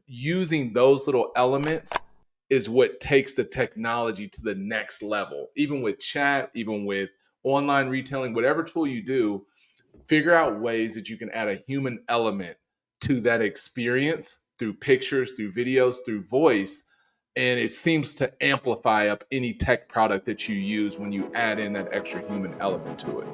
using those little elements is what takes the technology to the next level. Even with chat, even with online retailing, whatever tool you do, figure out ways that you can add a human element to that experience through pictures, through videos, through voice. And it seems to amplify up any tech product that you use when you add in that extra human element to it.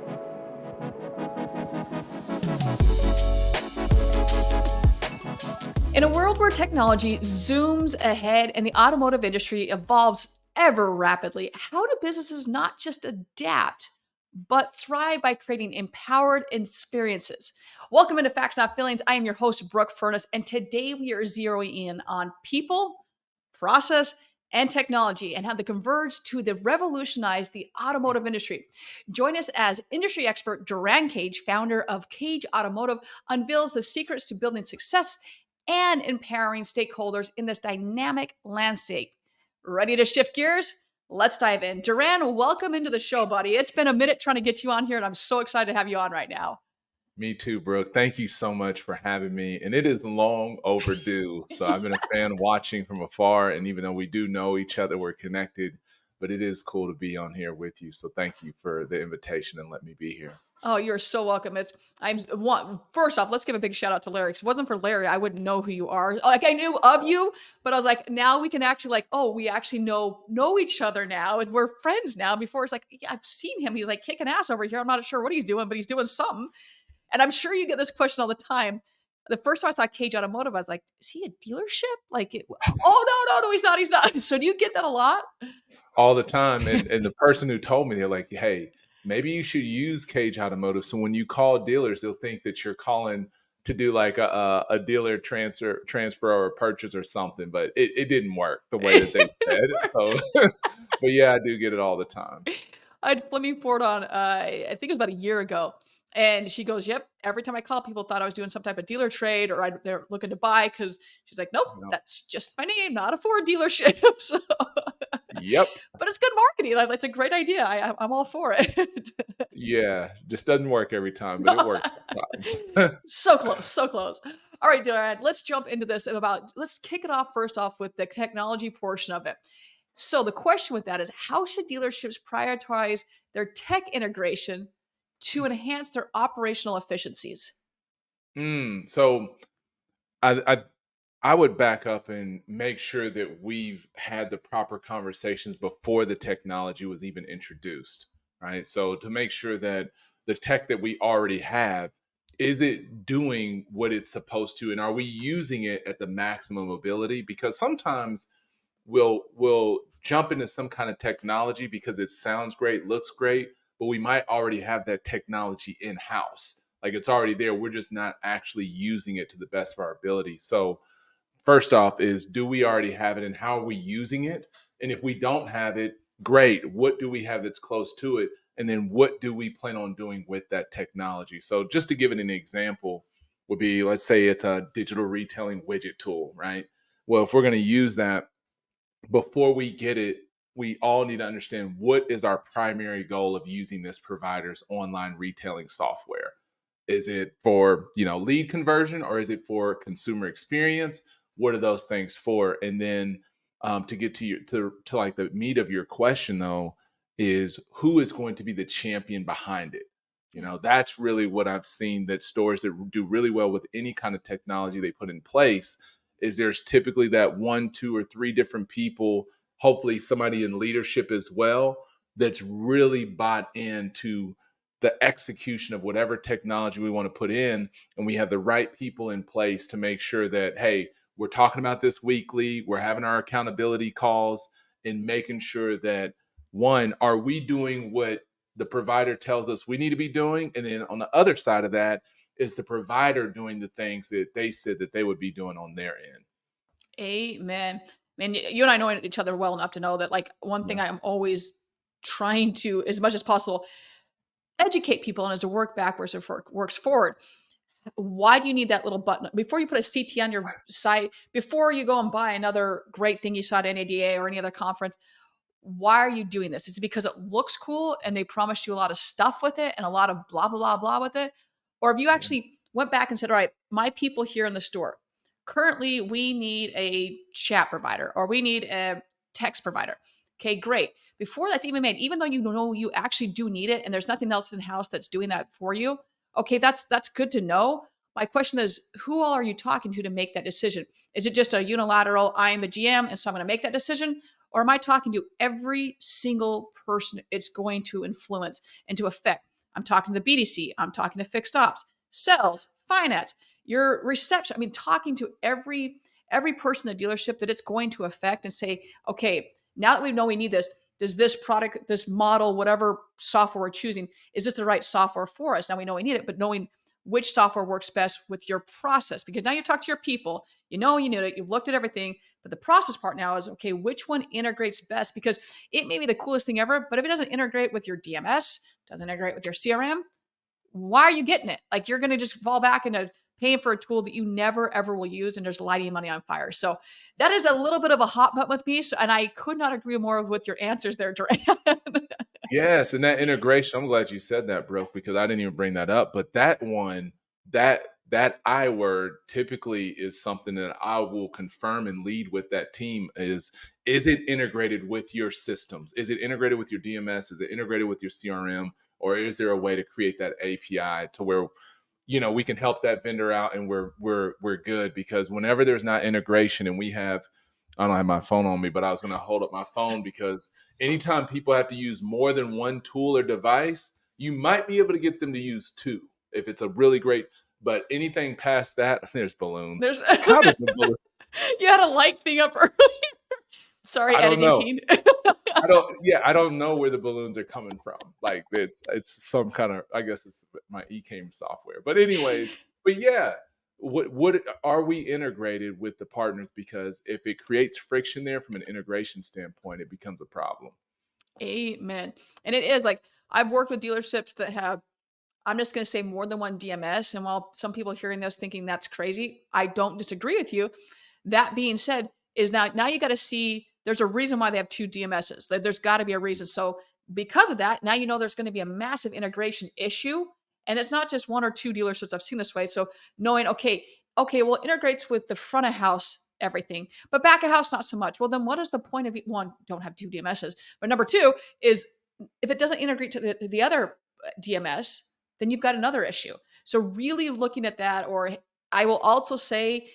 In a world where technology zooms ahead and the automotive industry evolves ever rapidly, how do businesses not just adapt, but thrive by creating empowered experiences? Welcome into Facts Not Feelings. I am your host, Brooke Furniss, and today we are zeroing in on people, process, and technology and how they converge to revolutionize the automotive industry. Join us as industry expert Durran Cage, founder of Cage Automotive, unveils the secrets to building success and empowering stakeholders in this dynamic landscape. Ready to shift gears? Let's dive in. Durran, welcome into the show, buddy. It's been a minute trying to get you on here, and I'm so excited to have you on right now. Me too, Brooke. Thank you so much for having me. And it is long overdue. So I've been a fan watching from afar. And even though we do know each other, we're connected. But it is cool to be on here with you. So thank you for the invitation and let me be here. Oh, you're so welcome. First off, let's give a big shout out to Larry. If it wasn't for Larry, I wouldn't know who you are. Like, I knew of you, but I was like, now we can actually we actually know each other now, and we're friends now. Before it's like, yeah, I've seen him. He's like kicking ass over here. I'm not sure what he's doing, but he's doing something. And I'm sure you get this question all the time. The first time I saw Cage Automotive, I was like, is he a dealership? No, he's not. He's not. So do you get that a lot? All the time. And the person who told me, they're like, hey, maybe you should use Cage Automotive. So when you call dealers, they'll think that you're calling to do like a dealer transfer or a purchase or something. But it didn't work the way that they said. So, but yeah, I do get it all the time. I had Fleming Ford on, I think it was about a year ago. And she goes, yep, every time I call, people thought I was doing some type of dealer trade or they're looking to buy because she's like, nope, that's just my name, not a Ford dealership. So, yep. But it's good marketing. It's a great idea. I'm all for it. Yeah, just doesn't work every time, but it works sometimes. So close, so close. All right, Durran, let's jump into this let's kick it off first off with the technology portion of it. So the question with that is, how should dealerships prioritize their tech integration to enhance their operational efficiencies? So I would back up and make sure that we've had the proper conversations before the technology was even introduced, right? So to make sure that the tech that we already have, is it doing what it's supposed to? And are we using it at the maximum ability? Because sometimes we'll jump into some kind of technology because it sounds great, looks great, but we might already have that technology in-house. Like it's already there. We're just not actually using it to the best of our ability. So first off is, do we already have it and how are we using it? And if we don't have it, great. What do we have that's close to it? And then what do we plan on doing with that technology? So just to give it an example would be, let's say it's a digital retailing widget tool, right? Well, if we're going to use that, before we get it, we all need to understand what is our primary goal of using this provider's online retailing software. Is it for, lead conversion or is it for consumer experience? What are those things for? And then to get to like the meat of your question though, is who is going to be the champion behind it? That's really what I've seen, that stores that do really well with any kind of technology they put in place is there's typically that 1, 2, or 3 different people, hopefully somebody in leadership as well, that's really bought into the execution of whatever technology we want to put in. And we have the right people in place to make sure that, hey, we're talking about this weekly, we're having our accountability calls and making sure that, one, are we doing what the provider tells us we need to be doing? And then on the other side of that, is the provider doing the things that they said that they would be doing on their end? Amen. Man, you and I know each other well enough to know that one thing I'm always trying to, as much as possible, educate people on is to work backwards or works forward. Why do you need that little button before you put a CT on your site, before you go and buy another great thing you saw at NADA or any other conference? Why are you doing this? Is it because it looks cool and they promised you a lot of stuff with it and a lot of blah, blah, blah, blah with it? Or have you actually went back and said, all right, my people here in the store, currently we need a chat provider or we need a text provider. Okay, great. Before that's even made, even though you know you actually do need it and there's nothing else in house that's doing that for you, okay, that's good to know. My question is, who all are you talking to make that decision? Is it just a unilateral, I am the GM, and so I'm going to make that decision? Or am I talking to every single person it's going to influence and to affect? I'm talking to the BDC, I'm talking to fixed ops, sales, finance, your reception. I mean, talking to every person in the dealership that it's going to affect and say, okay, now that we know we need this, does this product, this model, whatever software we're choosing, is this the right software for us? Now we know we need it, but knowing which software works best with your process, because now you talk to your people, you know you need it, you've looked at everything, but the process part now is, okay, which one integrates best? Because it may be the coolest thing ever, but if it doesn't integrate with your DMS, doesn't integrate with your CRM, why are you getting it? Like, you're going to just fall back into paying for a tool that you never ever will use and just lighting money on fire. So that is a little bit of a hot button with me. So, and I could not agree more with your answers there, Durran. Yes, and that integration, I'm glad you said that, Brooke, because I didn't even bring that up. But that one, that I word typically is something that I will confirm and lead with that team is it integrated with your systems? Is it integrated with your DMS? Is it integrated with your CRM? Or is there a way to create that API to where we can help that vendor out and we're good? Because whenever there's not integration and I don't have my phone on me, but I was going to hold up my phone because anytime people have to use more than one tool or device, you might be able to get them to use two if it's a really great, but anything past that, there's balloons. There's How does the balloon? you had a light thing up earlier. Sorry, I don't editing know. team. I don't know where the balloons are coming from. Like it's some kind of, I guess it's my eCame software. But anyways, but yeah, what are we integrated with the partners? Because if it creates friction there from an integration standpoint, it becomes a problem. Amen. And it is like, I've worked with dealerships that have, I'm just going to say, more than one DMS. And while some people hearing this thinking that's crazy, I don't disagree with you. That being said, is now you got to see there's a reason why they have two DMSs. There's got to be a reason. So because of that, now you know there's going to be a massive integration issue. And it's not just one or two dealerships I've seen this way. So knowing, okay, well, it integrates with the front of house everything, but back of house not so much. Well, then what is the point of it? One, don't have two DMSs. But number two is, if it doesn't integrate to the other DMS, then you've got another issue. So really looking at that, or I will also say,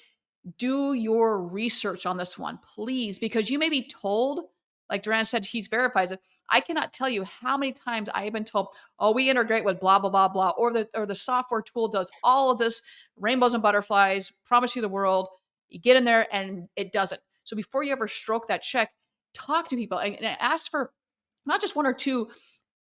do your research on this one, please, because you may be told, like Durran said, he's verifies it. I cannot tell you how many times I have been told, oh, we integrate with blah, blah, blah, blah, or the software tool does all of this, rainbows and butterflies, promise you the world. You get in there and it doesn't. So before you ever stroke that check, talk to people and ask for not just one or two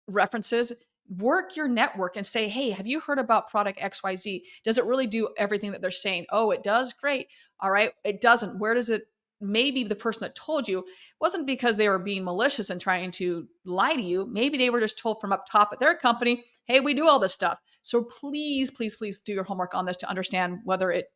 references, work your network and say, hey, have you heard about product XYZ? Does it really do everything that they're saying? Oh, it does? Great. All right. It doesn't. Where does it? Maybe the person that told you wasn't because they were being malicious and trying to lie to you. Maybe they were just told from up top at their company, hey, we do all this stuff. So please, please, please do your homework on this to understand whether it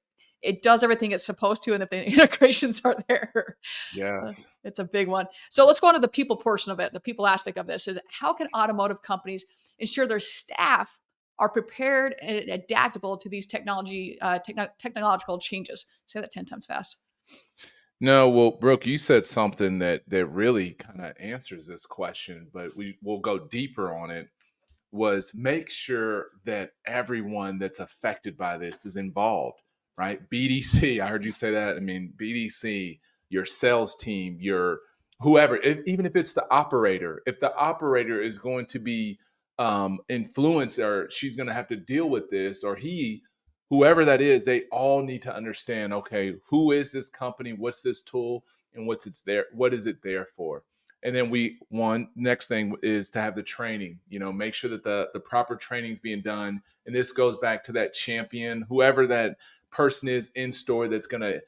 does everything it's supposed to and if the integrations are there. Yes. It's a big one. So let's go on to the people portion of it. The people aspect of this is, how can automotive companies ensure their staff are prepared and adaptable to these technological changes? Say that 10 times fast. No, well, Brooke, you said something that really kind of answers this question, but will go deeper on it. Was make sure that everyone that's affected by this is involved, right? BDC, I heard you say that. I mean, BDC, your sales team, your whoever, even if it's the operator, if the operator is going to be influenced or she's going to have to deal with this, or whoever that is, they all need to understand, okay, who is this company? What's this tool? And what is it there for? And then next thing is to have the training, make sure that the proper training is being done. And this goes back to that champion, whoever that person is in store, that's going to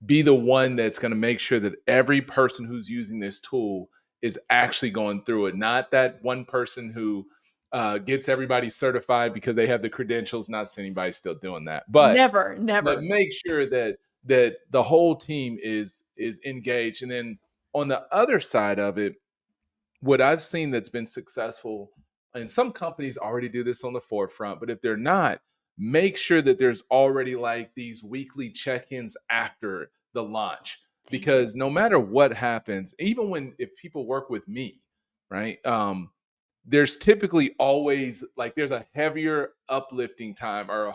be the one that's going to make sure that every person who's using this tool is actually going through it. Not that one person who gets everybody certified because they have the credentials. Not saying anybody's still doing that, but Never, never. make sure that the whole team is engaged. And then on the other side of it, what I've seen that's been successful, and some companies already do this on the forefront, but if they're not, make sure that there's already like these weekly check-ins after the launch, Thank you. because no matter what happens, even when if people work with me, right? There's typically always like there's a heavier uplifting time or a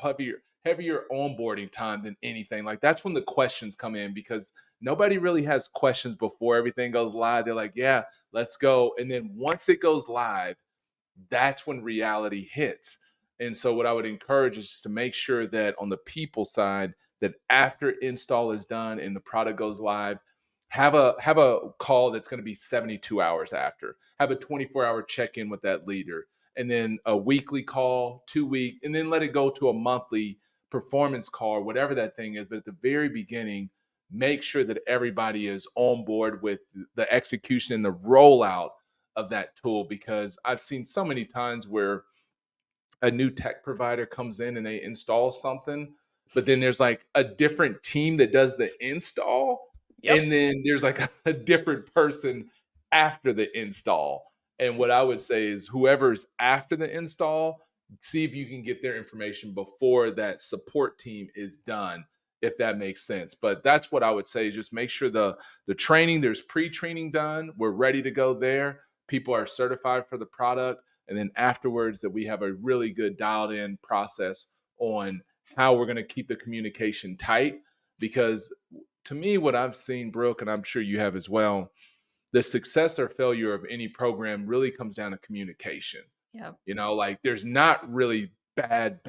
heavier onboarding time than anything. Like that's when the questions come in, because nobody really has questions before everything goes live. They're like, yeah, let's go. And then once it goes live, that's when reality hits. And so what I would encourage is just to make sure that on the people side, that after install is done and the product goes live, have a call that's going to be 72 hours after. Have a 24-hour check-in with that leader, and then a weekly call, 2 week, and then let it go to a monthly performance call, or whatever that thing is. But at the very beginning, make sure that everybody is on board with the execution and the rollout of that tool, because I've seen so many times where a new tech provider comes in and they install something, but then there's like a different team that does the install, Yep. and then there's like a different person after the install. And what I would say is whoever's after the install, see if you can get their information before that support team is done, if that makes sense. But that's what I would say, is just make sure the training, there's pre-training done, we're ready to go there, people are certified for the product, and then afterwards that we have a really good dialed in process on how we're going to keep the communication tight. Because to me, what I've seen, Brooke, and I'm sure you have as well, the success or failure of any program really comes down to communication. Yep. Like there's not really I'm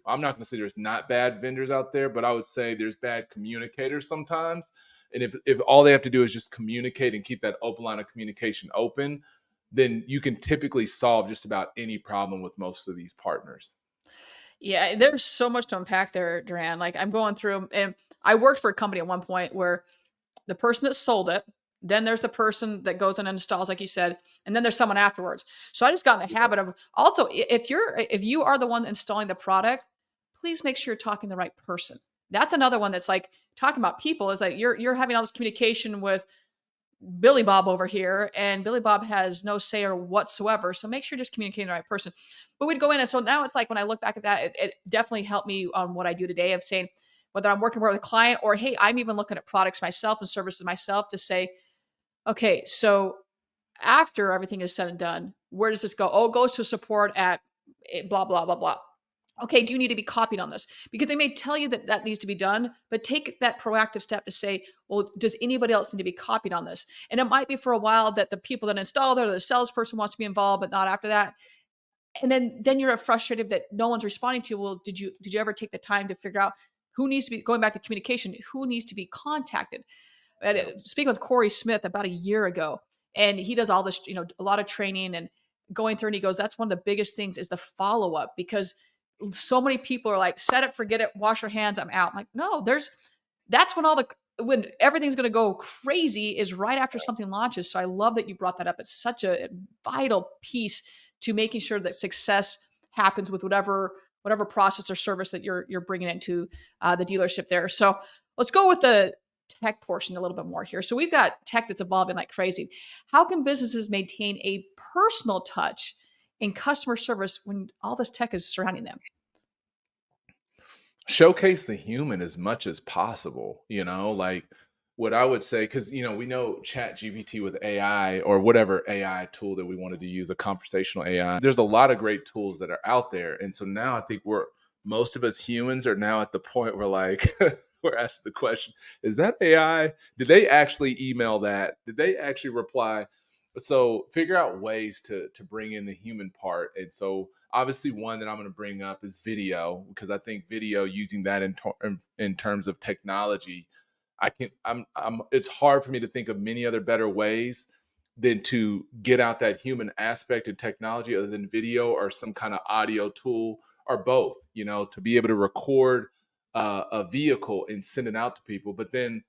not going to say there's not bad vendors out there, but I would say there's bad communicators sometimes. And if all they have to do is just communicate and keep that open line of communication open, then you can typically solve just about any problem with most of these partners. Yeah, there's so much to unpack there, Duran. Like I'm going through, and I worked for a company at one point where the person that sold it, then there's the person that goes and installs, like you said, and then there's someone afterwards. So I just got in the habit of also if you are the one installing the product, please make sure you're talking to the right person. That's another one that's like talking about people is like you're having all this communication with Billy Bob over here, and Billy Bob has no say or whatsoever. So make sure you're just communicating the right person. But we'd go in, and so now it's like when I look back at that, it definitely helped me on what I do today of saying whether I'm working with a client or hey, I'm even looking at products myself and services myself to say, okay, so after everything is said and done, where does this go? Oh, it goes to support at blah blah blah blah. Okay, do you need to be copied on this? Because they may tell you that that needs to be done, but take that proactive step to say, well, does anybody else need to be copied on this? And it might be for a while that the people that installed it or the salesperson wants to be involved, but not after that. And then you're frustrated that no one's responding to you. Well, did you ever take the time to figure out who needs to be going back to communication? Who needs to be contacted? Yep. Speaking with Corey Smith about a year ago, and he does all this, a lot of training and going through, and he goes, that's one of the biggest things is the follow up because so many people are like, set it, forget it, wash your hands, I'm out. I'm like, no, that's when everything's going to go crazy is right after something launches. So I love that you brought that up. It's such a vital piece to making sure that success happens with whatever process or service that you're bringing into the dealership there. So let's go with the tech portion a little bit more here. So we've got tech that's evolving like crazy. How can businesses maintain a personal touch in customer service when all this tech is surrounding them? Showcase the human as much as possible, like what I would say, because we know chat gpt with AI or whatever AI tool that we wanted to use, a conversational AI, there's a lot of great tools that are out there. And so now I think most of us humans are now at the point where like we're asked the question, is that AI? Did they actually email that? Did they actually reply? So figure out ways to bring in the human part. And so obviously one that I'm going to bring up is video, because I think video, using that in terms of technology, it's hard for me to think of many other better ways than to get out that human aspect in technology other than video or some kind of audio tool, or both, to be able to record a vehicle and send it out to people. But then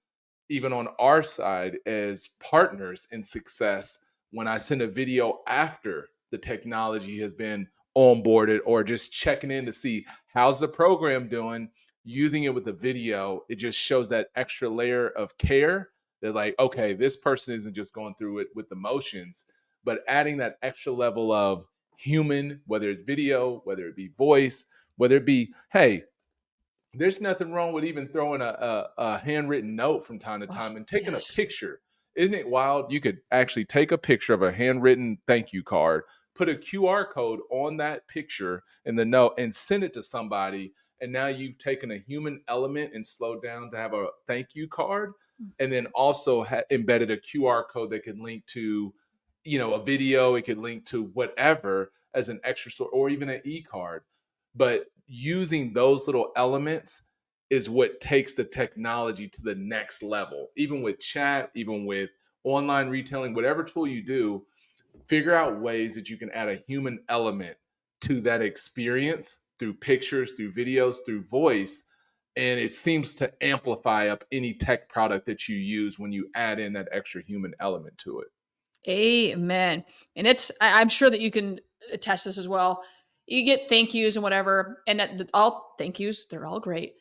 even on our side as partners in success, when I send a video after the technology has been onboarded, or just checking in to see how's the program doing, using it with the video, it just shows that extra layer of care. They're like, okay, this person isn't just going through it with emotions, but adding that extra level of human, whether it's video, whether it be voice, whether it be, hey, there's nothing wrong with even throwing a handwritten note from time to Oh, time and taking a yes. picture. Isn't it wild? You could actually take a picture of a handwritten thank you card, put a QR code on that picture in the note, and send it to somebody. And now you've taken a human element and slowed down to have a thank you card, and then also embedded a QR code that can link to, a video. It could link to whatever as an extra sort, or even an e-card. But using those little elements is what takes the technology to the next level. Even with chat, even with online retailing, whatever tool you do, figure out ways that you can add a human element to that experience through pictures, through videos, through voice. And it seems to amplify up any tech product that you use when you add in that extra human element to it. Amen. And I'm sure that you can attest this as well. You get thank yous and whatever, and all thank yous, they're all great.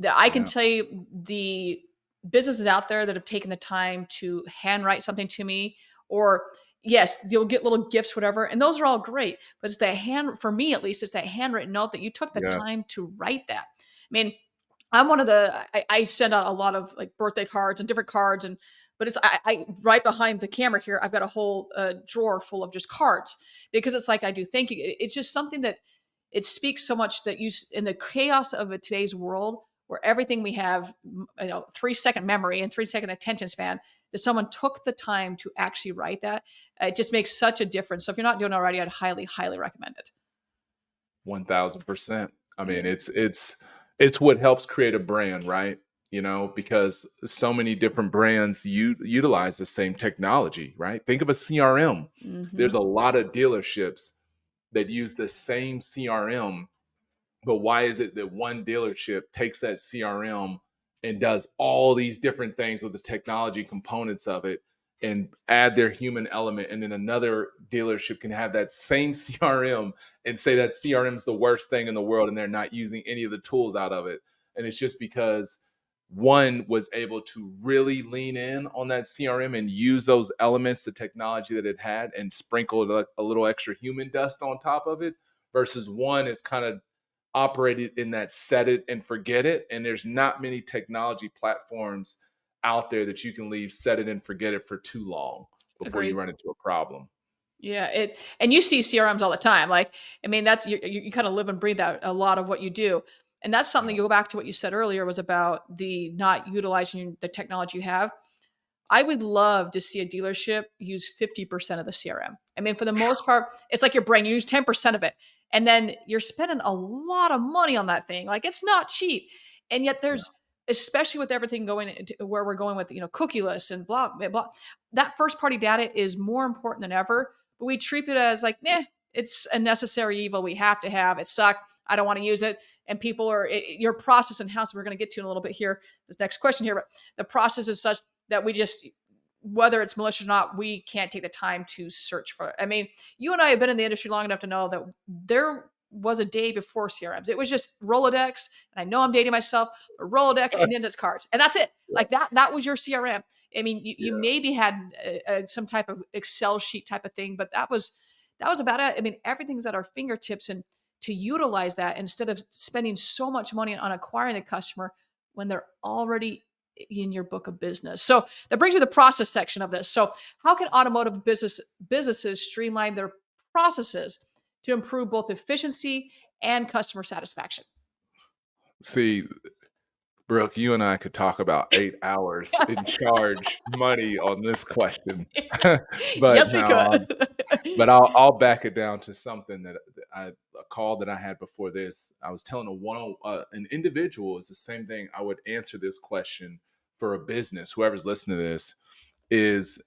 I can Yeah. tell you the businesses out there that have taken the time to handwrite something to me, or yes, you'll get little gifts, whatever, and those are all great. But it's that for me at least, it's that handwritten note that you took the Yes. time to write that. I mean, I'm one of I send out a lot of like birthday cards and different cards, and but I right behind the camera here, I've got a whole drawer full of just cards because it's like I do thank you. It's just something that it speaks so much that in the chaos of today's world where everything we have, 3-second memory and 3-second attention span, that someone took the time to actually write that, it just makes such a difference. So if you're not doing it already, I'd highly, highly recommend it. 1000%. I mean, Yeah. it's what helps create a brand, right? Because so many different brands utilize the same technology, right? Think of a CRM. There's Hmm. a lot of dealerships that use the same CRM, but why is it that one dealership takes that CRM and does all these different things with the technology components of it and add their human element, and then another dealership can have that same CRM and say that CRM is the worst thing in the world and they're not using any of the tools out of it? And it's just because one was able to really lean in on that CRM and use those elements, the technology that it had, and sprinkle a little extra human dust on top of it, versus one is kind of operated in that set it and forget it. And there's not many technology platforms out there that you can leave set it and forget it for too long before you Agreed. run into a problem. Yeah, and you see CRMs all the time. Like, I mean, that's you kind of live and breathe that a lot of what you do. And that's something, Yeah. you go back to what you said earlier was about the not utilizing the technology you have. I would love to see a dealership use 50% of the CRM. I mean, for the most part, it's like your brain, you use 10% of it. And then you're spending a lot of money on that thing. Like, it's not cheap. And yet Yeah. especially with everything going into where we're going with, cookieless and blah, blah, blah, that first party data is more important than ever. But we treat it as like, it's a necessary evil we have to have. It sucked. I don't want to use it. And people your process in house, we're going to get to in a little bit here, this next question here, but the process is such that we just, whether it's malicious or not, we can't take the time to search for it. I mean, you and I have been in the industry long enough to know that there was a day before CRMs. It was just Rolodex, and I know I'm dating myself, but Rolodex and index cards, and that's it. Like that was your CRM. I mean, you Yeah. maybe had some type of Excel sheet type of thing, but that was about it. I mean, everything's at our fingertips, and to utilize that instead of spending so much money on acquiring the customer when they're already in your book of business. So that brings me to the process section of this. So how can automotive businesses streamline their processes to improve both efficiency and customer satisfaction? See, Brooke, you and I could talk about 8 hours and charge money on this question. but Yes, we no, could. but I'll back it down to something that a call that I had before this. I was telling an individual is the same thing. I would answer this question for a business. Whoever's listening to this is,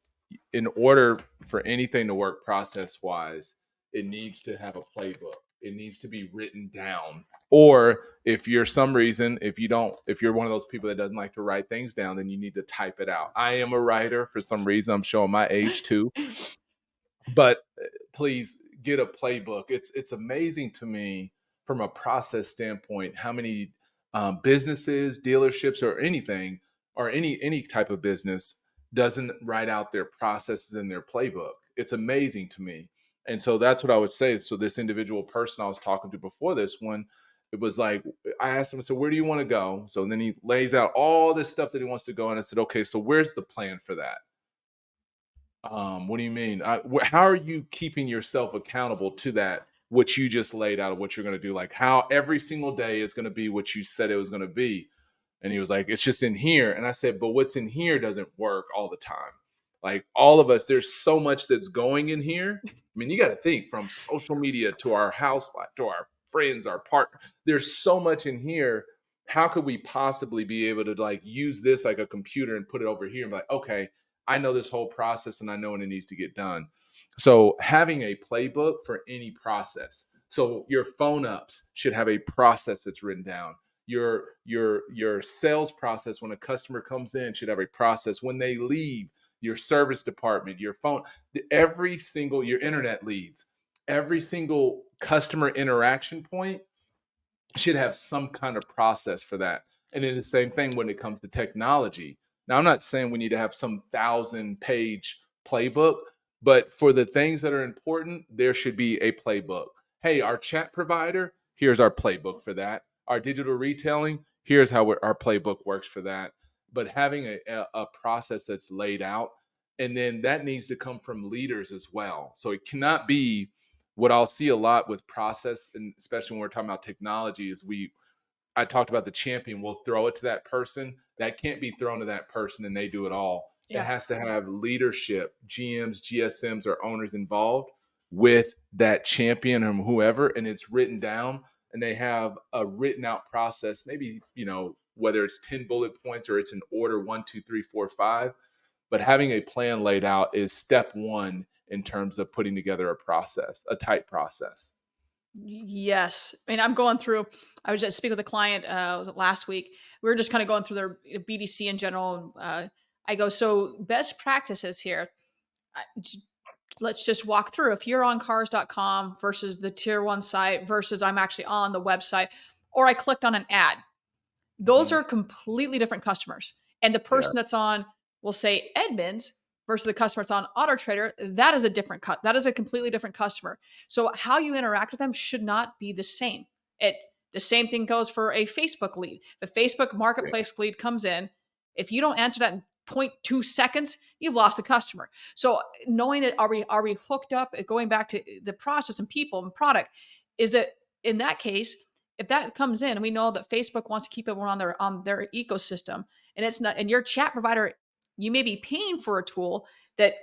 in order for anything to work process wise, it needs to have a playbook. It needs to be written down. Or if you're some reason, if you're one of those people that doesn't like to write things down, then you need to type it out. I am a writer for some reason. I'm showing my age too, but please get a playbook. It's amazing to me from a process standpoint how many businesses, dealerships, or anything, or any type of business doesn't write out their processes in their playbook. It's amazing to me. And so that's what I would say. So this individual person I was talking to before this one, it was like, I asked him, so where do you want to go? So then he lays out all this stuff that he wants to go. And I said, okay, so where's the plan for that? What do you mean? How are you keeping yourself accountable to that? What you just laid out of what you're going to do, like how every single day is going to be what you said it was going to be. And he was like, it's just in here. And I said, but what's in here doesn't work all the time. Like all of us, there's so much that's going in here. I mean, you got to think from social media to our house life to our friends, our partner. There's so much in here. How could we possibly be able to like use this like a computer and put it over here and be like, okay, I know this whole process and I know when it needs to get done. So having a playbook for any process. So your phone ups should have a process that's written down. Your sales process when a customer comes in should have a process. When they leave, your service department, your phone, every single your internet leads, every single customer interaction point should have some kind of process for that. And then the same thing when it comes to technology. Now, I'm not saying we need to have some 1,000-page playbook, but for the things that are important, there should be a playbook. Hey, our chat provider, here's our playbook for that. Our digital retailing, here's how our playbook works for that. But having a process that's laid out, and then that needs to come from leaders as well. So it cannot be what I'll see a lot with process, and especially when we're talking about technology, is I talked about the champion. We'll throw it to that person. That can't be thrown to that person and they do it all. It Yeah. has to have leadership, GMs, GSMs, or owners involved with that champion or whoever, and it's written down, and they have a written out process. Maybe whether it's 10 bullet points or it's an order 1, 2, 3, 4, 5. But having a plan laid out is step one in terms of putting together a process, a tight process. Yes. I mean, I'm going through, I was just speaking with a client, was it last week? We were just kind of going through their BDC in general. I go, so best practices here. J- Let's just walk through. If you're on cars.com versus the tier one site versus I'm actually on the website, or I clicked on an ad, those Mhm. are completely different customers. And the Yeah. person that's on, we'll say Edmunds versus the customer that's on Auto Trader, that is a different cut. That is a completely different customer. So how you interact with them should not be the same. It The same thing goes for a Facebook lead. The Facebook Yeah. marketplace lead comes in. If you don't answer that in 0.2 seconds, you've lost a customer. So knowing that are we hooked up, going back to the process and people and product, is that in that case, if that comes in and we know that Facebook wants to keep everyone on their ecosystem and it's not, and your chat provider, you may be paying for a tool that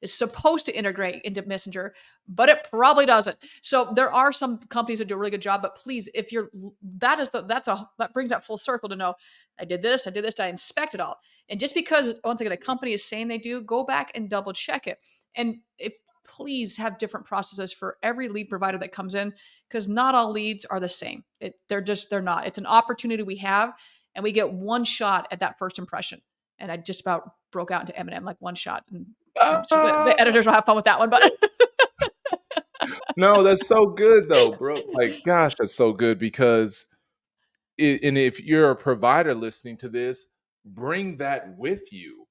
is supposed to integrate into Messenger, but it probably doesn't. So there are some companies that do a really good job, but please, if you're that brings that full circle to know I did this, I inspect it all. And just because once again a company is saying they do, go back and double check it. And if please have different processes for every lead provider that comes in because not all leads are the same. They're not. It's an opportunity we have, and we get one shot at that first impression. And I just about broke out into Eminem like one shot, and the Ah! editors will have fun with that one. But No, that's so good though, bro. Like, gosh, that's so good because and if you're a provider listening to this, bring that with you.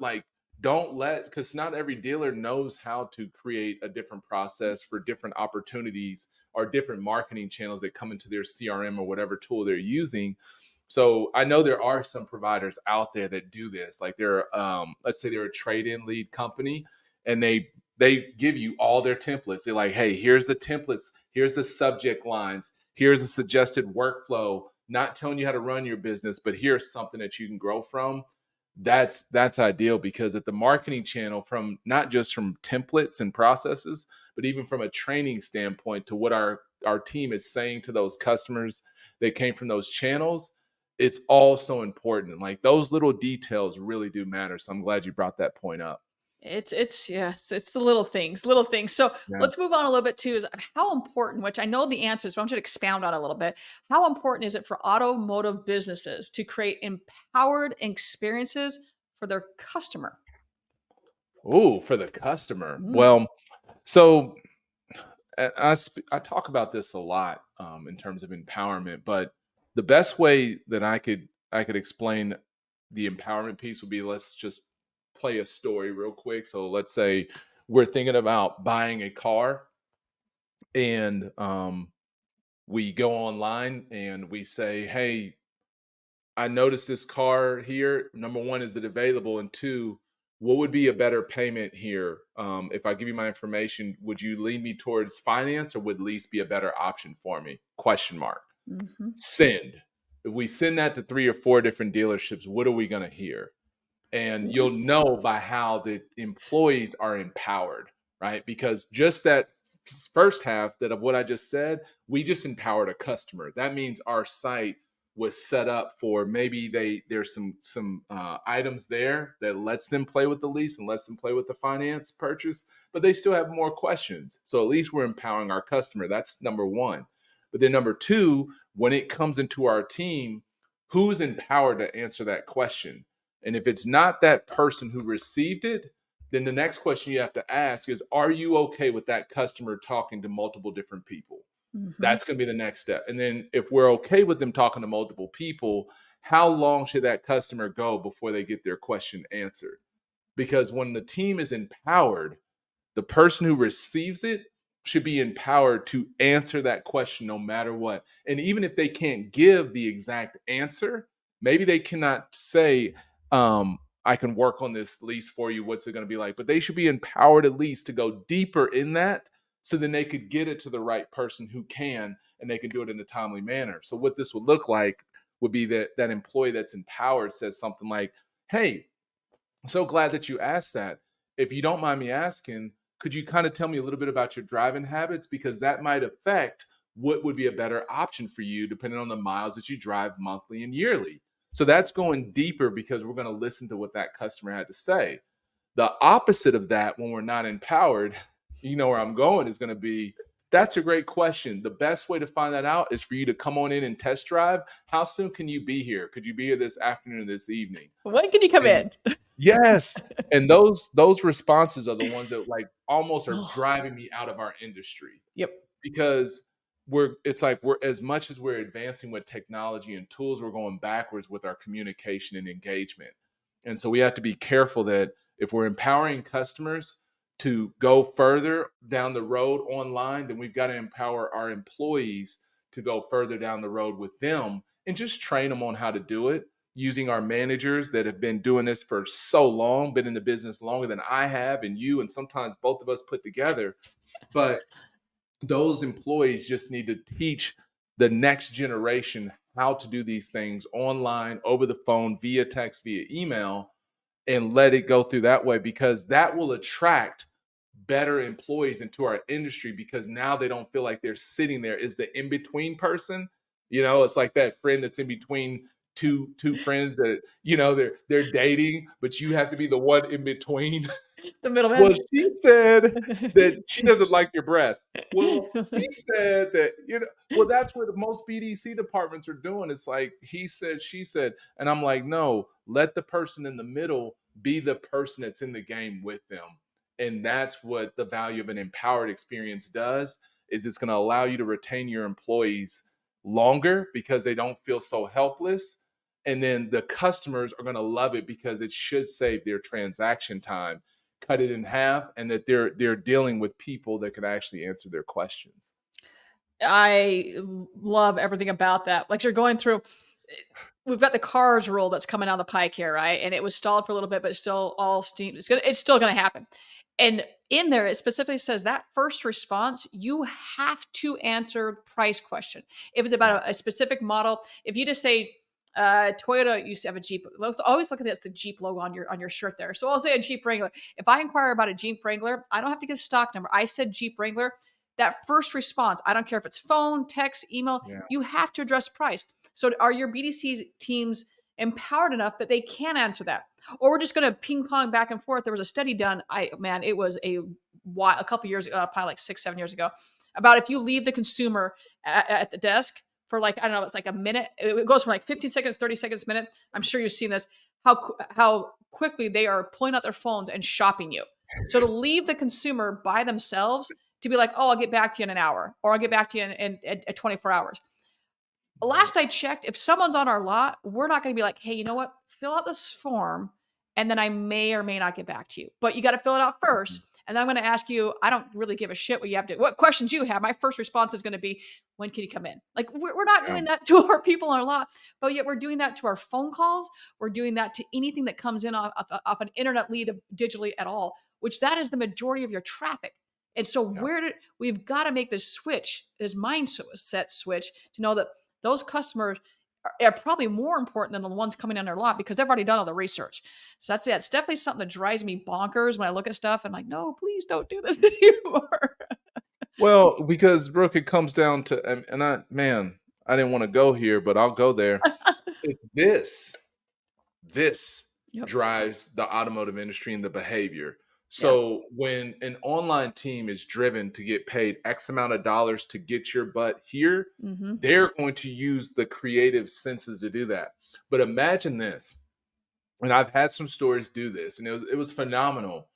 Like don't let because not every dealer knows how to create a different process for different opportunities or different marketing channels that come into their CRM or whatever tool they're using. So I know there are some providers out there that do this. Like they're let's say they're a trade-in lead company and they give you all their templates. They're like, hey, here's the templates, here's the subject lines, here's a suggested workflow, not telling you how to run your business, but here's something that you can grow from. That's ideal because at the marketing channel, from not just from templates and processes, but even from a training standpoint to what our team is saying to those customers that came from those channels, it's all so important. Like those little details really do matter. So I'm glad you brought that point up. it's yeah, it's the little things, little things. So Yeah. let's move on a little bit too. Is how important, which I know the answers, but I'm going to expound on a little bit. How important is it for automotive businesses to create empowered experiences for their customer? Ooh, for the customer. Mm, Well, so I talk about this a lot in terms of empowerment, but the best way that I could explain the empowerment piece would be, let's just play a story real quick. So let's say we're thinking about buying a car, and We go online and we say, hey, I noticed this car here. Number one, is it available? And two, what would be a better payment here? If I give you my information, would you lead me towards finance or would lease be a better option for me? Question mark. Mhm. Send. If we send that to 3 or 4 different dealerships, what are we going to hear? And you'll know by how the employees are empowered, right? Because just that first half that of what I just said, we just empowered a customer. That means our site was set up for maybe there's some items there that lets them play with the lease and lets them play with the finance purchase, but they still have more questions. So at least we're empowering our customer. That's number one. But then number two, when it comes into our team, who's empowered to answer that question? And if it's not that person who received it, then the next question you have to ask is, are you okay with that customer talking to multiple different people? Mhm. That's going to be the next step. And then if we're okay with them talking to multiple people, how long should that customer go before they get their question answered? Because when the team is empowered, the person who receives it should be empowered to answer that question no matter what. And even if they can't give the exact answer, maybe they cannot say, I can work on this lease for you. What's it going to be like? But they should be empowered at least to go deeper in that so then they could get it to the right person who can and they can do it in a timely manner. So, what this would look like would be that that employee that's empowered says something like, hey, I'm so glad that you asked that. If you don't mind me asking, could you kind of tell me a little bit about your driving habits? Because that might affect what would be a better option for you depending on the miles that you drive monthly and yearly. So that's going deeper because we're going to listen to what that customer had to say. The opposite of that, when we're not empowered, you know where I'm going, is going to be that's a great question. The best way to find that out is for you to come on in and test drive. How soon can you be here? Could you be here this afternoon or this evening? When can you come And in? yes, and those responses are the ones that, like, almost are Oh, driving me out of our industry yep. because we're it's like we're as much as we're advancing with technology and tools, we're going backwards with our communication and engagement. And so we have to be careful that if we're empowering customers to go further down the road online, then we've got to empower our employees to go further down the road with them and just train them on how to do it using our managers that have been doing this for so long, been in the business longer than I have and you, and sometimes both of us put together. But those employees just need to teach the next generation how to do these things online, over the phone, via text, via email, and let it go through that way because that will attract better employees into our industry because now they don't feel like they're sitting there as the in-between person. You know, it's like that friend that's in between two friends that, you know, they're dating, but you have to be the one in between. The Well, middleman. she said that she doesn't like your breath. Well, he said that, well, that's what most BDC departments are doing. It's like he said, she said, and I'm like, no, let the person in the middle be the person that's in the game with them. And that's what the value of an empowered experience does is it's going to allow you to retain your employees longer because they don't feel so helpless. And then the customers are going to love it because it should save their transaction time, cut it in half, and that they're dealing with people that can actually answer their questions. I love everything about that. Like you're going through we've got the cars rule that's coming down the pike here, right? And it was stalled for a little bit, but it's still all steam. It's still gonna happen. And in there, it specifically says that first response, you have to answer price question. If it's Yeah, about a specific model, if you just say Toyota used to have a Jeep. Let's always look at this, the Jeep logo on your shirt there. So I'll say a Jeep Wrangler. If I inquire about a Jeep Wrangler, I don't have to get a stock number. I said Jeep Wrangler. That first response, I don't care if it's phone, text, email, yeah, you have to address price. So are your BDC teams empowered enough that they can answer that? Or we're just going to ping pong back and forth. There was a study done. It was a couple years, probably like 6, 7 years ago, about if you leave the consumer at the desk for like I don't know, it's like a minute. It goes from like 15 seconds, 30 seconds, minute. I'm sure you've seen this. How quickly they are pulling out their phones and shopping you. So to leave the consumer by themselves to be like, oh, I'll get back to you in an hour, or I'll get back to you in 24 hours. right. Last I checked, if someone's on our lot, we're not going to be like, hey, you know what? Fill out this form, and then I may or may not get back to you. But you got to fill it out Mhm. first. And I'm going to ask you, I don't really give a shit what questions you have. My first response is going to be, when can you come in? Like we're not Yeah. doing that to our people on our lot, but yet we're doing that to our phone calls. We're doing that to anything that comes in off an internet lead digitally at all, which that is the majority of your traffic. And so Yeah. we've got to make this switch, this mindset switch to know that those customers are probably more important than the ones coming on their lot because they've already done all the research. So that's it. It's definitely something that drives me bonkers when I look at stuff. I'm like, no, please don't do this anymore. Well, because Brooke, it comes down to, I didn't want to go here, but I'll go there. It's this Yep. drives the automotive industry and the behavior. Yeah. So when an online team is driven to get paid X amount of dollars to get your butt here, Mm-hmm. they're going to use the creative senses to do that. But imagine this, and I've had some stories do this, and it was phenomenal.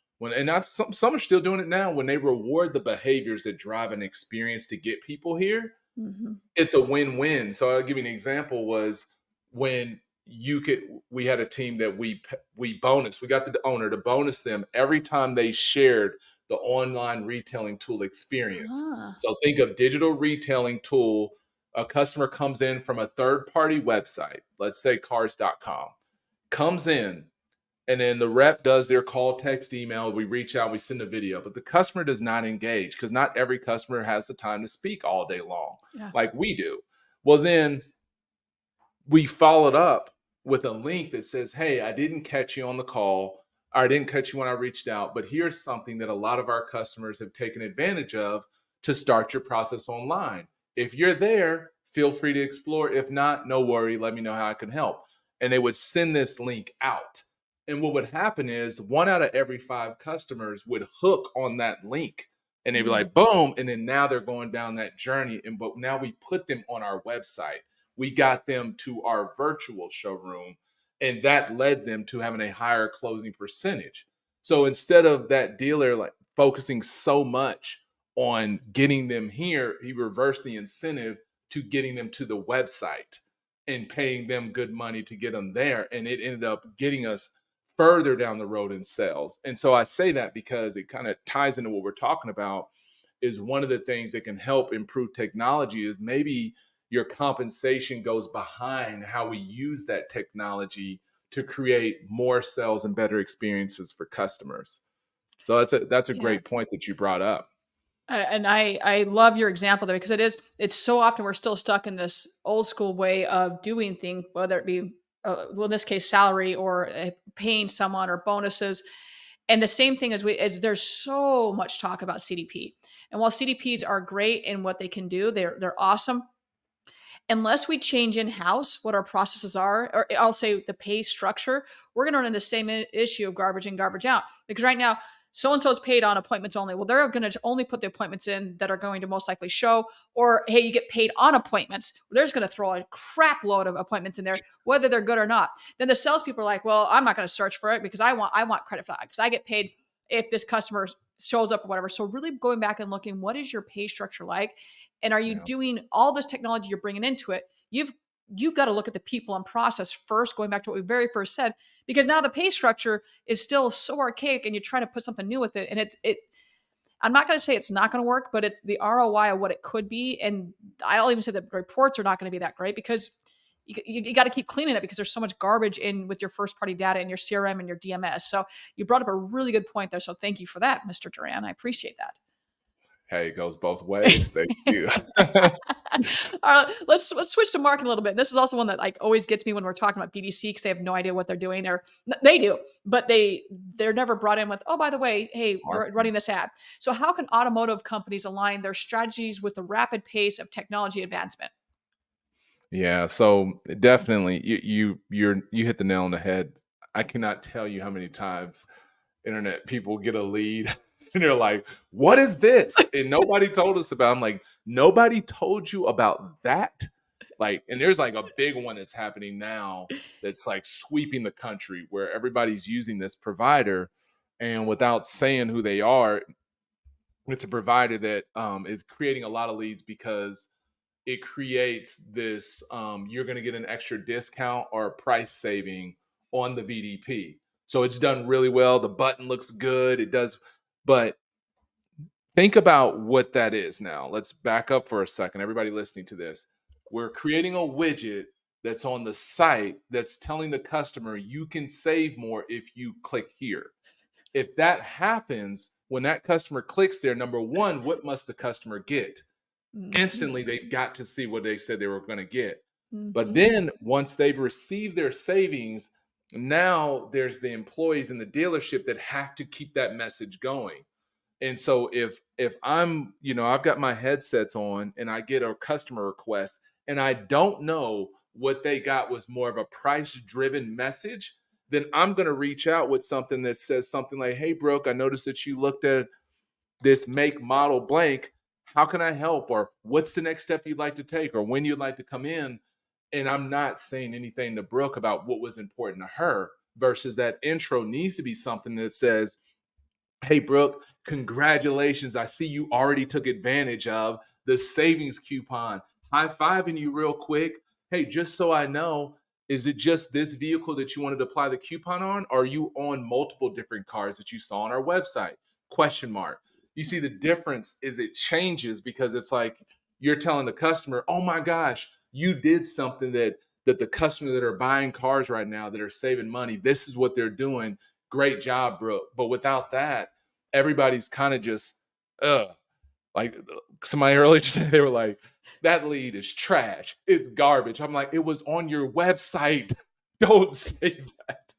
Some are still doing it now. When they reward the behaviors that drive an experience to get people here, Mm-hmm. it's a win-win. So I'll give you an example. Was when we had a team that we bonus. We got the owner to bonus them every time they shared the online retailing tool experience. Ah. So think of digital retailing tool. A customer comes in from a third-party website, let's say cars.com, comes in, and then the rep does their call, text, email. We reach out, we send a video, but the customer does not engage because not every customer has the time to speak all day long Yeah. like we do. Well, then we followed up with a link that says, hey, I didn't catch you on the call, or I didn't catch you when I reached out, but here's something that a lot of our customers have taken advantage of to start your process online. If you're there, feel free to explore. If not, no worry, let me know how I can help. And they would send this link out. And what would happen is 1 out of every 5 customers would hook on that link, and they'd be Mm. like, boom. And then now they're going down that journey. But now we put them on our website. We got them to our virtual showroom, and that led them to having a higher closing percentage. So instead of that dealer like focusing so much on getting them here, he reversed the incentive to getting them to the website and paying them good money to get them there. And it ended up getting us further down the road in sales. And so I say that because it kind of ties into what we're talking about. Is one of the things that can help improve technology is maybe your compensation goes behind how we use that technology to create more sales and better experiences for customers. So that's a Yeah. great point that you brought up. And I love your example there because it's so often we're still stuck in this old school way of doing things, whether it be well in this case salary or paying someone or bonuses. And the same thing as there's so much talk about CDP, and while CDPs are great in what they can do, they're awesome. Unless we change in house what our processes are, or I'll say the pay structure, we're going to run into the same issue of garbage in, garbage out. Because right now, so and so is paid on appointments only. Well, they're going to only put the appointments in that are going to most likely show. Or hey, you get paid on appointments. They're just going to throw a crap load of appointments in there, whether they're good or not. Then the salespeople are like, well, I'm not going to search for it because I want credit for that because I get paid if this customer shows up or whatever. So really going back and looking, what is your pay structure like? And are you Yeah. doing all this technology you're bringing into it? You've got to look at the people and process first, going back to what we very first said, because now the pay structure is still so archaic and you're trying to put something new with it. And I'm not going to say it's not going to work, but it's the ROI of what it could be. And I'll even say that reports are not going to be that great because you got to keep cleaning it because there's so much garbage in with your first party data and your CRM and your DMS. So you brought up a really good point there. So thank you for that, Mr. Durran. I appreciate that. Hey, it goes both ways. Thank you. Let's switch to marketing a little bit. This is also one that like always gets me when we're talking about BDC because they have no idea what they're doing, or they do, but they're never brought in with, oh, by the way, hey, we're Marketing. running this ad. So how can automotive companies align their strategies with the rapid pace of technology advancement? Yeah, so definitely you hit the nail on the head. I cannot tell you how many times internet people get a lead and they're like, "What is this?" And nobody told us about. I'm like, "Nobody told you about that?" Like, and there's like a big one that's happening now that's like sweeping the country where everybody's using this provider, and without saying who they are, it's a provider that is creating a lot of leads because it creates this you're going to get an extra discount or a price saving on the VDP. So it's done really well. The button looks good. It does, but Think about what that is now. Let's back up for a second. Everybody listening to this. We're creating a widget that's on the site that's telling the customer you can save more if you click here. If that happens, when that customer clicks there, number one, what must the customer get? Mhm. Instantly, they've got to see what they said they were going to get. But Mhm. then once they've received their savings, now there's the employees in the dealership that have to keep that message going. And so if I'm, I've got my headsets on and I get a customer request and I don't know what they got was more of a price driven message, then I'm going to reach out with something that says something like, "Hey Brooke, I noticed that you looked at this make model blank. How can I help? Or what's the next step you'd like to take? Or when you'd like to come in?" And I'm not saying anything to Brooke about what was important to her versus that intro needs to be something that says, "Hey, Brooke, congratulations. I see you already took advantage of the savings coupon. High fiving you real quick. Hey, just so I know, is it just this vehicle that you wanted to apply the coupon on? Or are you on multiple different cars that you saw on our website? Question mark. You see, the difference is it changes because it's like you're telling the customer, oh my gosh, you did something that the customers that are buying cars right now that are saving money, this is what they're doing. Great job, Brooke. But without that, everybody's kind of just, ugh. Like somebody earlier today, they were like, that lead is trash. It's garbage. I'm like, it was on your website. Don't say that.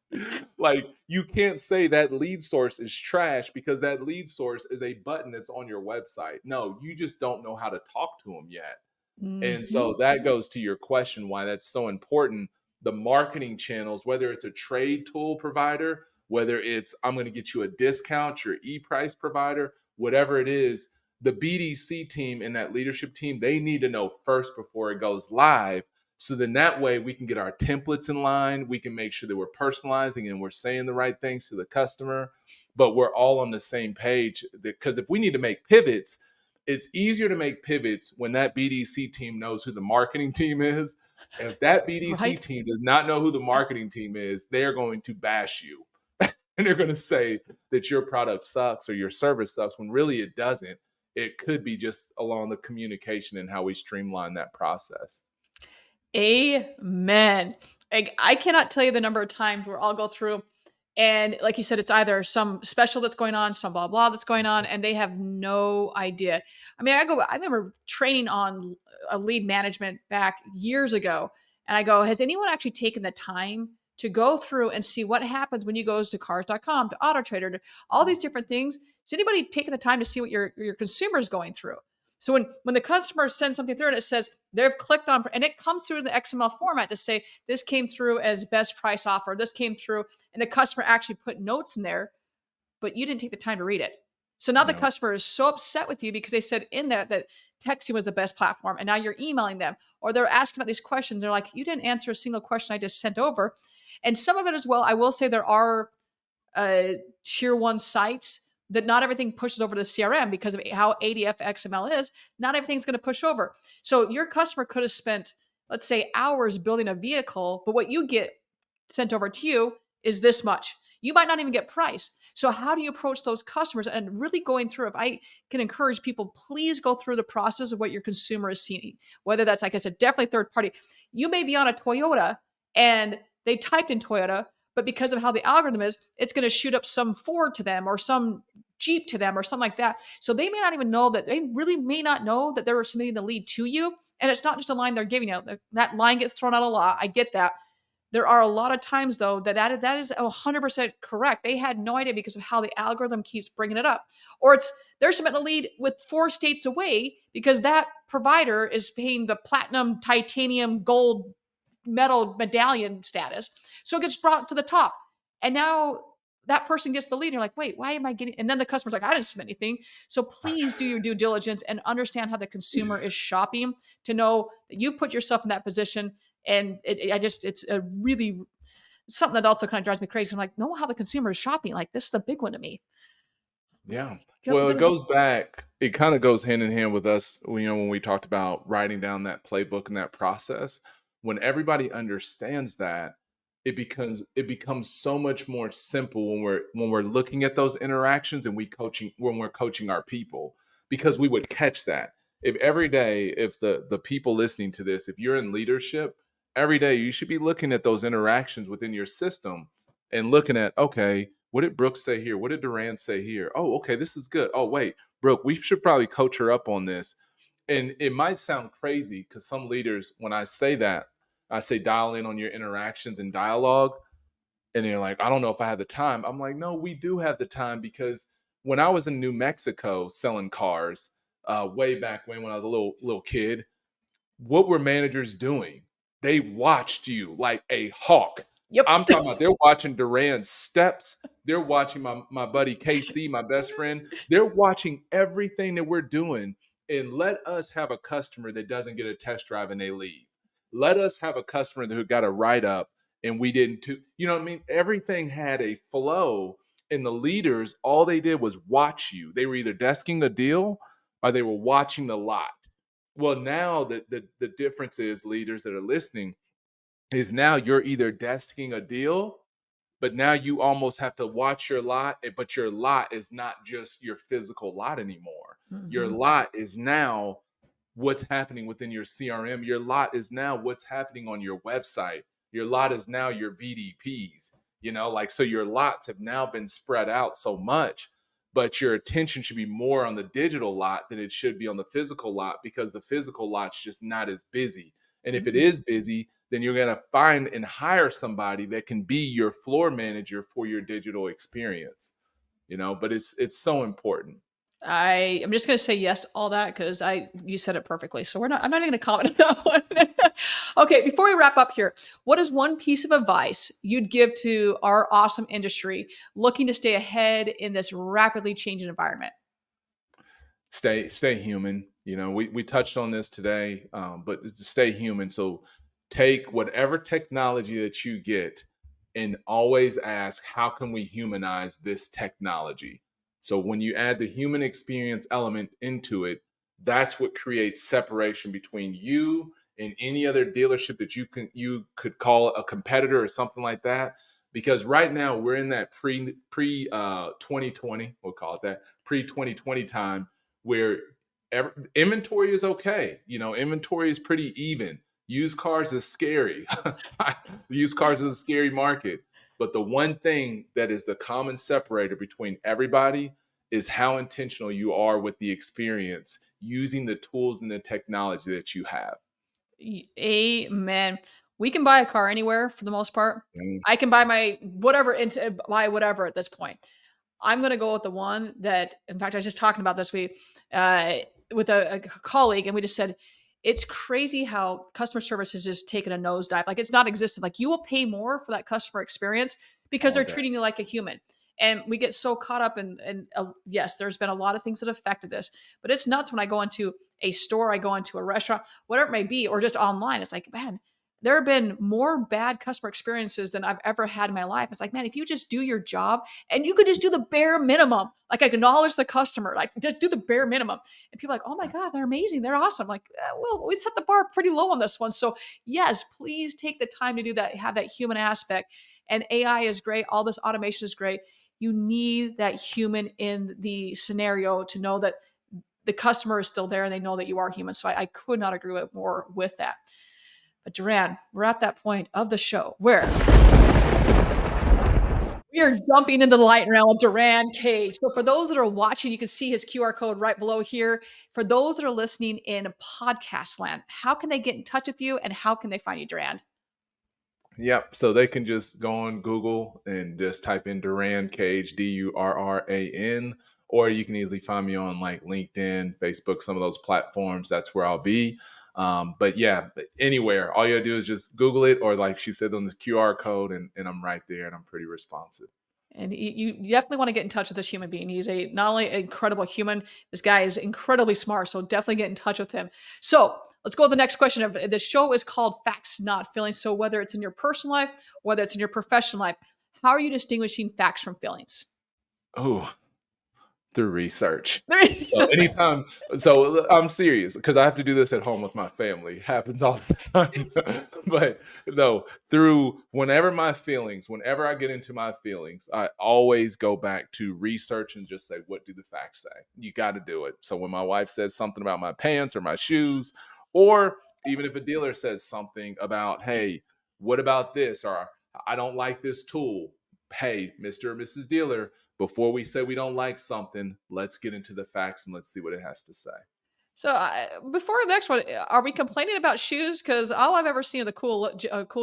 Like, you can't say that lead source is trash because that lead source is a button that's on your website. No, you just don't know how to talk to them yet. And Mhm. so that goes to your question why that's so important. The marketing channels, whether it's a trade tool provider, whether it's I'm going to get you a discount, your e-price provider, whatever it is, the BDC team and that leadership team, they need to know first before it goes live. So then that way we can get our templates in line. We can make sure that we're personalizing and we're saying the right things to the customer, but we're all on the same page. Because if we need to make pivots, it's easier to make pivots when that BDC team knows who the marketing team is. If that BDC Right? team does not know who the marketing team is, they are going to bash you. And they're going to say that your product sucks or your service sucks when really it doesn't. It could be just along the communication and how we streamline that process. Amen. I cannot tell you the number of times where I'll go through and like you said, it's either some special that's going on, some blah blah that's going on, and they have no idea. I mean, I remember training on a lead management back years ago, and I go, has anyone actually taken the time to go through and see what happens when you goes to cars.com, to Auto Trader, to all these different things? Has anybody taken the time to see what your consumer is going through? So when the customer sends something through and it says they've clicked on and it comes through in the XML format to say this came through as best price offer, this came through, and the customer actually put notes in there, but you didn't take the time to read it. So now the No, customer is so upset with you because they said in that texting was the best platform, and now you're emailing them, or they're asking about these questions. They're like, you didn't answer a single question I just sent over, and some of it as well. I will say there are tier one sites that not everything pushes over to CRM because of how ADF XML is. Not everything's going to push over. So your customer could have spent, let's say, hours building a vehicle, but what you get sent over to you is this much. You might not even get price. So how do you approach those customers and really going through? If I can encourage people, please go through the process of what your consumer is seeing. Whether that's, like I said, definitely third party. You may be on a Toyota and they typed in Toyota, but because of how the algorithm is, it's going to shoot up some Ford to them or some Jeep to them or something like that. So they may not even know that they really may not know that they're submitting the lead to you. And it's not just a line they're giving you. That line gets thrown out a lot. I get that. There are a lot of times though that is 100% correct. They had no idea because of how the algorithm keeps bringing it up. Or it's they're submitting a lead with 4 states away because that provider is paying the platinum, titanium, gold medal medallion status. So it gets brought to the top. And now that person gets the lead. And you're like, wait, why am I getting? And then the customer's like, I didn't submit anything. So please do your due diligence and understand how the consumer is shopping to know that you put yourself in that position. And it's a really something that also kind of drives me crazy. I'm like, know how the consumer is shopping. Like this is a big one to me. yeah. Well, it goes back, it kind of goes hand in hand with us, when we talked about writing down that playbook and that process. When everybody understands that, it becomes so much more simple when we're looking at those interactions and when we're coaching our people. because we would catch that. If every day, if the people listening to this, if you're in leadership, every day you should be looking at those interactions within your system and looking at, okay, what did Brooke say here? What did Durran say here? Oh, okay, this is good. Oh, wait, Brooke, we should probably coach her up on this. And it might sound crazy because some leaders, when I say that, I say dial in on your interactions and dialogue. And they're like, I don't know if I have the time. I'm like, no, we do have the time because when I was in New Mexico selling cars, way back when I was a little kid, what were managers doing? They watched you like a hawk. Yep. I'm talking about they're watching Duran's steps. They're watching my buddy KC, my best friend. They're watching everything that we're doing. And let us have a customer that doesn't get a test drive and they leave. Let us have a customer who got a write up and we didn't too. You know what I mean? Everything had a flow. And the leaders, all they did was watch you. They were either desking a deal or they were watching the lot. Well, now the difference is leaders that are listening is now you're either desking a deal, but now you almost have to watch your lot, but your lot is not just your physical lot anymore. Your Mhm. lot is now what's happening within your CRM. Your lot is now what's happening on your website. Your lot is now your VDPs, like so your lots have now been spread out so much, but your attention should be more on the digital lot than it should be on the physical lot because the physical lot's just not as busy. And if it Mm. is busy, then you're going to find and hire somebody that can be your floor manager for your digital experience, but it's so important. I'm just gonna say yes to all that because I you said it perfectly. So I'm not even gonna comment on that one. Okay, before we wrap up here, what is one piece of advice you'd give to our awesome industry looking to stay ahead in this rapidly changing environment? Stay human. We touched on this today, but it's to stay human. So take whatever technology that you get and always ask, how can we humanize this technology? So when you add the human experience element into it, that's what creates separation between you and any other dealership that you could call a competitor or something like that. Because right now we're in that pre 2020, we'll call it that, pre 2020 time where inventory is okay. Inventory is pretty even. Used cars is scary. Used cars is a scary market. But the one thing that is the common separator between everybody is how intentional you are with the experience using the tools and the technology that you have. Amen. We can buy a car anywhere for the most part. I can buy my whatever into buy whatever at this point. I'm gonna go with the one that, in fact, I was just talking about this week uh, with a colleague, and we just said it's crazy how customer service has just taken a nosedive. Like it's not existent. Like you will pay more for that customer experience because All they're day. treating you like a human. And we get so caught up in yes, there's been a lot of things that affected this, but it's nuts when I go into a store, I go into a restaurant, whatever it may be, or just online. It's like, man, there have been more bad customer experiences than I've ever had in my life. It's like, man, if you just do your job and you could just do the bare minimum, like acknowledge the customer, like just do the bare minimum. And people are like, oh my God, they're amazing. They're awesome. Like, well, we set the bar pretty low on this one. So, yes, please take the time to do that, have that human aspect. And AI is great. All this automation is great. You need that human in the scenario to know that the customer is still there and they know that you are human. So I could not agree more with that. But Durran, we're at that point of the show where we are jumping into the light round with Durran Cage. So for those that are watching, you can see his QR code right below here. For those that are listening in podcast land, how can they get in touch with you and how can they find you, Durran? Yep. So they can just go on Google and just type in Durran Cage, Durran, or you can easily find me on like LinkedIn, Facebook, some of those platforms. That's where I'll be. But yeah, anywhere. All you gotta do is just Google it, or like she said on the QR code, and I'm right there, and I'm pretty responsive. And you definitely want to get in touch with this human being. He's a not only an incredible human, this guy is incredibly smart. So definitely get in touch with him. So let's go to the next question. Of the show is called Facts Not Feelings. So whether it's in your personal life, whether it's in your professional life, how are you distinguishing facts from feelings? Oh, Through research. There you So go. anytime, so I'm serious because I have to do this at home with my family. It happens all the time. But no, through whenever I get into my feelings, I always go back to research and just say, what do the facts say? You got to do it. So when my wife says something about my pants or my shoes, or even if a dealer says something about, hey, what about this? Or I don't like this tool. Hey, Mr. or Mrs. Dealer, before we say we don't like something, let's get into the facts and let's see what it has to say. So, before the next one, are we complaining about shoes? Because all I've ever seen are the cool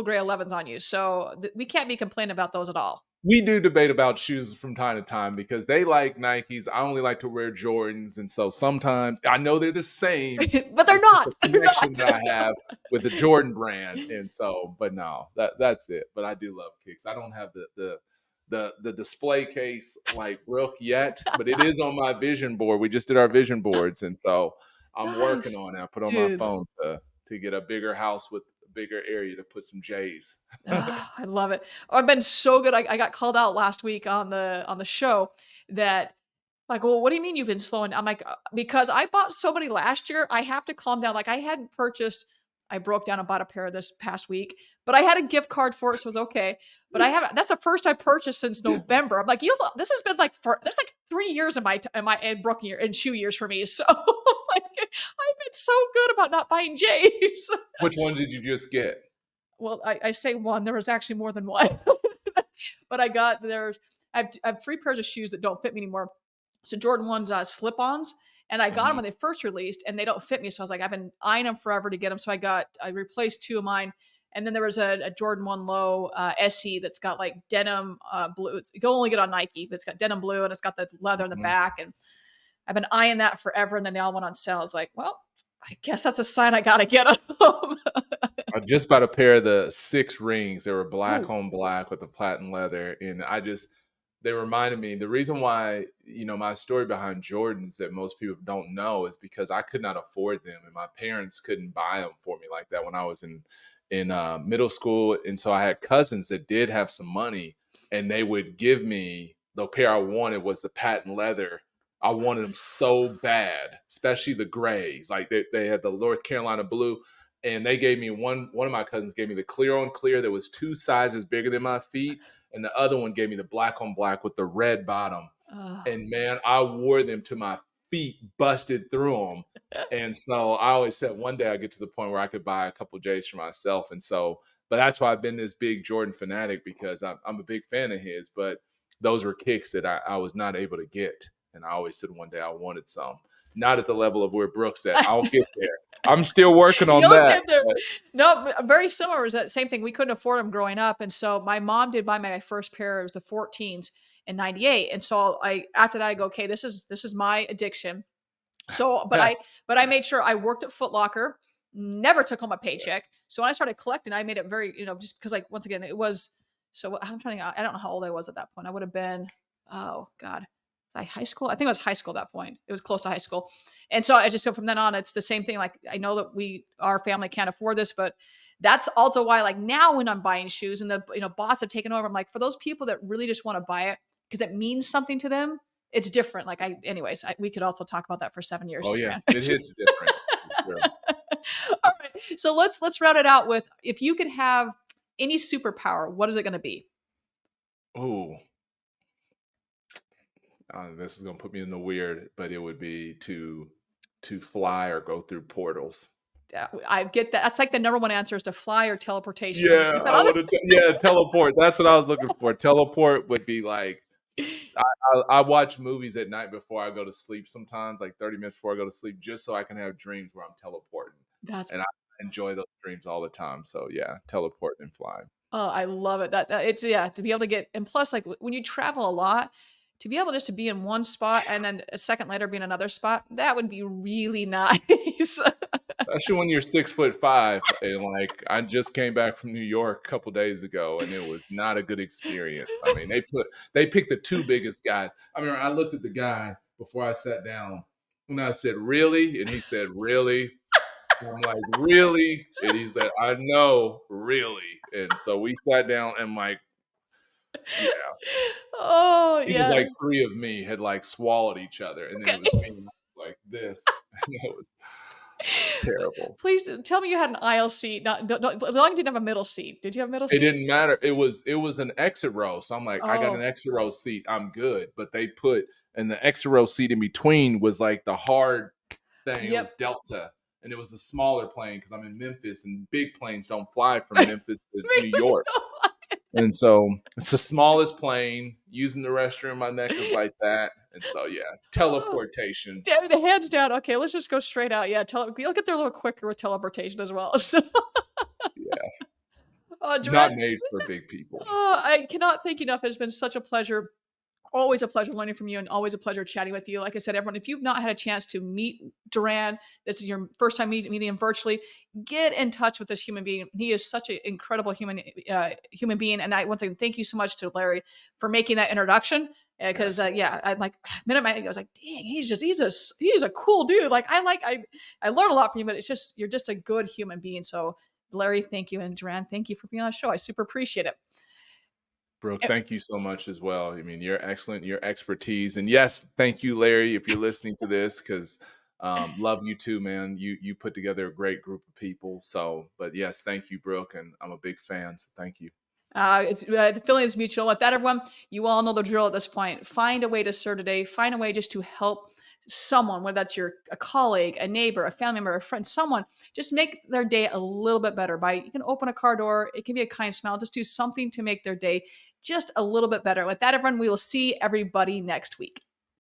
gray 11s on you, so we can't be complaining about those at all. We do debate about shoes from time to time because they like Nikes. I only like to wear Jordans. And so sometimes I know they're the same. But they're It's just not. a They're connection that I not. have with the Jordan brand. And so, but no, that's it. But I do love kicks. I don't have the display case like Brooke yet, but it is on my vision board. We just did our vision boards. And so I'm working Nice. on it. I put on my Dude. phone to get a bigger house with a bigger area to put some J's. Ah, I love it. Oh, I've been so good. I got called out last week on the show that like, well, what do you mean you've been slowing? I'm like, because I bought so many last year, I have to calm down. Like I hadn't purchased, I broke down and bought a pair this past week, but I had a gift card for it, so it was okay. But I haven't. That's the first I purchased since November. I'm like, this has been like that's like 3 years in my Brooke year and shoe years for me. So like, I've been so good about not buying J's. Which one did you just get? Well, I say one. There was actually more than one, but I have 3 pairs of shoes that don't fit me anymore. So Jordan ones, slip-ons, and I got them Mhm. when they first released, and they don't fit me. So I was like, I've been eyeing them forever to get them. So I replaced 2 of mine, and then there was a Jordan One Low SE that's got like denim blue. You can only get on Nike, but it's got denim blue and it's got the leather in the Mhm. back. And I've been eyeing that forever. And then they all went on sale. I was like, well, I guess that's a sign I gotta get them. I just bought a pair of the 6 rings. They were black Ooh, on black with the platinum leather, and they reminded me the reason why, my story behind Jordans that most people don't know is because I could not afford them, and my parents couldn't buy them for me like that when I was in middle school, and so I had cousins that did have some money, and they would give me the pair I wanted was the patent leather. I wanted them so bad, especially the grays. Like they had the North Carolina blue, and they gave me one of my cousins gave me the clear on clear that was 2 sizes bigger than my feet, and the other one gave me the black on black with the red bottom. uh, And man, I wore them to my feet busted through them. And so I always said one day I get to the point where I could buy a couple J's for myself. And so, but that's why I've been this big Jordan fanatic because I'm a big fan of his. But those were kicks that I was not able to get, and I always said one day I wanted some. Not at the level of where Brooks at. I'll get there. I'm still working on You'll that. get there. No, very similar was that same thing. We couldn't afford them growing up, and so my mom did buy my first pair. It was the 14s in '98, and so I after that I go, okay, this is my addiction. So, but But I made sure I worked at Foot Locker, never took home a paycheck. So when I started collecting, I made it very, just because like once again, it was so I'm trying to I don't know how old I was at that point. I would have been, oh God. Was I high school? I think it was high school at that point. It was close to high school. And so from then on, it's the same thing. Like I know that our family can't afford this, but that's also why like now when I'm buying shoes and the bots have taken over, I'm like, for those people that really just want to buy it because it means something to them, it's different. Like we could also talk about that for 7 years, oh yeah, Durran. it hits different for sure. All right. So let's round it out with if you could have any superpower, what is it going to be? Oh, this is gonna put me in the weird, but it would be to fly or go through portals. I get that. That's like the number one answer is to fly or teleportation. Yeah, That I other- want to. Yeah, teleport. That's what I was looking for. Teleport would be like I watch movies at night before I go to sleep. Sometimes, like 30 minutes before I go to sleep, just so I can have dreams where I'm teleporting, That's and I enjoy those dreams all the time. So yeah, teleporting and flying. oh, I love it. That it's yeah to be able to get and plus like when you travel a lot, to be able just to be in one spot and then a second later be in another spot, that would be really nice. Especially when you're 6'5", and like I just came back from New York a couple days ago, and it was not a good experience. I mean, they picked the 2 biggest guys. I mean, I looked at the guy before I sat down, and I said, "Really?" And he said, "Really?" I'm like, "Really?" And he said, "I know, really." And so we sat down, and like Yeah. Oh, It was yes. like 3 of me had, like, swallowed each other, and then Okay. it was me like this, and it's terrible. Please tell me you had an aisle seat, not as long as you didn't have a middle seat. Did you have a middle It seat? didn't matter. It was an exit row, so I'm like, "I got an Oh, exit row seat, I'm good," but they put and the exit row seat in between was, like, the hard thing, it was yep. Delta, and it was a smaller plane because 'cause I'm in Memphis, and big planes don't fly from Memphis to New York, and so, it's the smallest plane, using the restroom, my neck is like that, and so, yeah, Oh, teleportation. the hands down. Okay, let's just go straight out. Yeah, you'll get there a little quicker with teleportation as well. So, Yeah, not Duran, made for big people. I cannot thank you enough. It's been such a pleasure. Always a pleasure learning from you and always a pleasure chatting with you. Like I said, everyone, if you've not had a chance to meet Duran, this is your first time meeting him virtually, get in touch with this human being. He is such an incredible human being. And I once again thank you so much to Larry for making that introduction. Because Absolutely. yeah, I'm like minute I was like, dang, he's a cool dude. I learned a lot from you, but it's just you're just a good human being. So Larry, thank you, and Duran, thank you for being on the show. I super appreciate it. Brooke, thank you so much as well. I mean, you're excellent, your expertise, and yes, thank you, Larry, if you're listening to this, because love you too, man. You put together a great group of people. So, but yes, thank you, Brooke, and I'm a big fan. So thank you. The feeling is mutual. With that, everyone, you all know the drill at this point. Find a way to serve today. Find a way just to help someone, whether that's a colleague, a neighbor, a family member, a friend, someone. Just make their day a little bit better. By you can open a car door. It can be a kind smile. Just do something to make their day just a little bit better. With that, everyone, we will see everybody next week.